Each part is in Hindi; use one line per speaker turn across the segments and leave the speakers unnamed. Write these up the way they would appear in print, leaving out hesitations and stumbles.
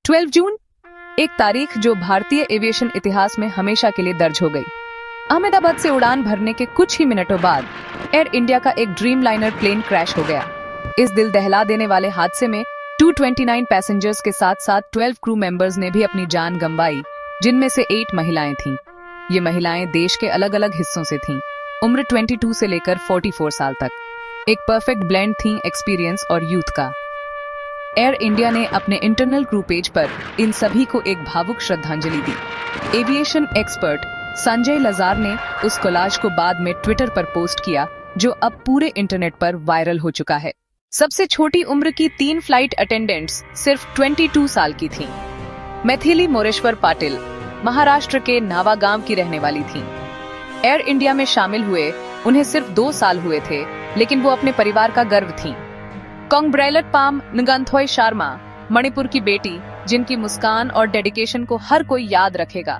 12 जून, एक तारीख जो भारतीय एविएशन इतिहास में हमेशा के लिए दर्ज हो गई। अहमदाबाद से उड़ान भरने के कुछ ही मिनटों बाद एयर इंडिया का एक ड्रीम लाइनर प्लेन क्रैश हो गया। इस दिल दहला देने वाले हादसे में 229 पैसेंजर्स के साथ साथ 12 क्रू मेंबर्स ने भी अपनी जान गंवाई, जिनमें से 8 महिलाएं थीं। ये महिलाएं देश के अलग अलग हिस्सों से थीं, उम्र 22 से लेकर 44 साल तक। एक परफेक्ट ब्लेंड थी एक्सपीरियंस और यूथ का। एयर इंडिया ने अपने इंटरनल क्रू पेज पर इन सभी को एक भावुक श्रद्धांजलि दी। एविएशन एक्सपर्ट संजय लजार ने उस कोलाज को बाद में ट्विटर पर पोस्ट किया, जो अब पूरे इंटरनेट पर वायरल हो चुका है। सबसे छोटी उम्र की 3 फ्लाइट अटेंडेंट्स सिर्फ 22 साल की थीं। मैथिली मोरेश्वर पाटिल महाराष्ट्र के नावागांव की रहने वाली थीं। एयर इंडिया में शामिल हुए उन्हें सिर्फ 2 साल हुए थे, लेकिन वो अपने परिवार का गर्व थीं। कांग्रेलट पाम नगंथोय शर्मा मणिपुर की बेटी, जिनकी मुस्कान और डेडिकेशन को हर कोई याद रखेगा,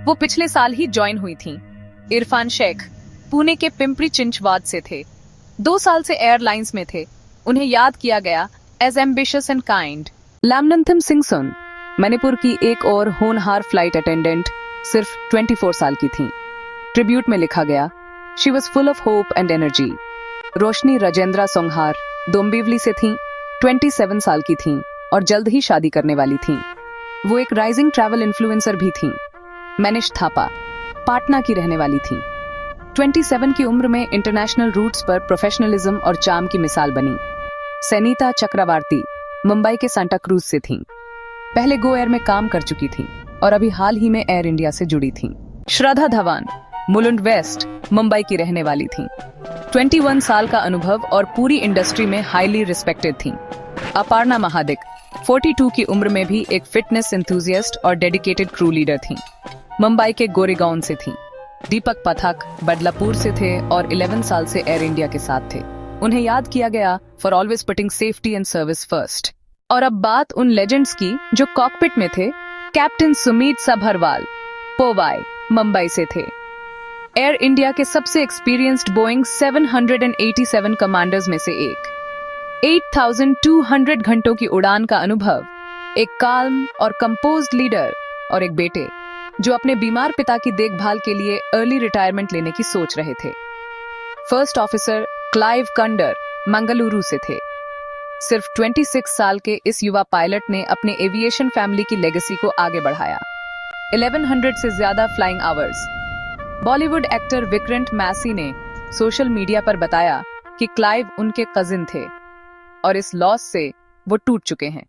वो पिछले साल ही ज्वाइन हुई थीं। इरफान शेख पुणे के पिंपरी चिंचवाद से थे, 2 साल से एयरलाइंस में थे। उन्हें याद किया गया as ambitious and kind. Lamnantham Singh Manipur की एक और होनहार फ्लाइट अटेंडेंट सिर्फ 24 साल की थीं। ट्रिब्यूट में लिखा गया, she was full of hope and energy. Roshni Rajendra Songhar Dombivli से थीं, 27 साल की थीं और जल्द ही शादी करने वाली थीं। वो एक राइजिंग ट्रैवल इन्फ्लुएंसर भी थीं। मैनिश थापा पाटना की रहने वाली थीं। 27 की उम्र में इंटरनेशनल रूट्स पर प्रोफेशनलिज्म और चार्म की मिसाल बनी। सैनीता चक्रवर्ती मुंबई के सांता क्रूज से थीं। पहले गो एयर में काम कर चुकी थीं और अभी हाल ही में एयर इंडिया से जुड़ी थीं। श्रद्धा धवन मुलुंड वेस्ट मुंबई की रहने वाली थीं। 21 साल का अनुभव और पूरी इंडस्ट्री में हाईली रिस्पेक्टेड थीं। अपर्णा महादिक 42 की उम्र में भी एक फिटनेस एंथुसियास्ट और डेडिकेटेड क्रू लीडर थीं। मुंबई के गोरेगांव से थीं। दीपक पथक बदलापुर से थे और 11 साल से एयर इंडिया के साथ थे। उन्हें याद किया गया for always putting safety and service first. और अब बात उन लेजेंड्स की जो कॉकपिट में थे। कैप्टन सुमीत सभरवाल पोवाई मुंबई से थे। एयर इंडिया के सबसे एक्सपीरियंस्ड बोइंग 787 कमांडर्स में से एक। 8,200 घंटों की उड़ान का अनुभव, एक काल्म और कंपोज्ड लीडर और एक बेटे जो अपने बीमार पिता की देखभाल के लिए अर्ली रिटायरमेंट लेने की सोच रहे थे। फर्स्ट ऑफिसर क्लाइव कंडर मंगलुरु से थे। सिर्फ 26 साल के इस युवा पायलट ने अपने एविएशन फैमिली की लेगेसी को आगे बढ़ाया। 1100 से ज्यादा flying hours. Bollywood actor Vikrant Massey ने सोशल मीडिया पर बताया कि क्लाइव उनके कजिन थे और इस लॉस से वो टूट चुके हैं।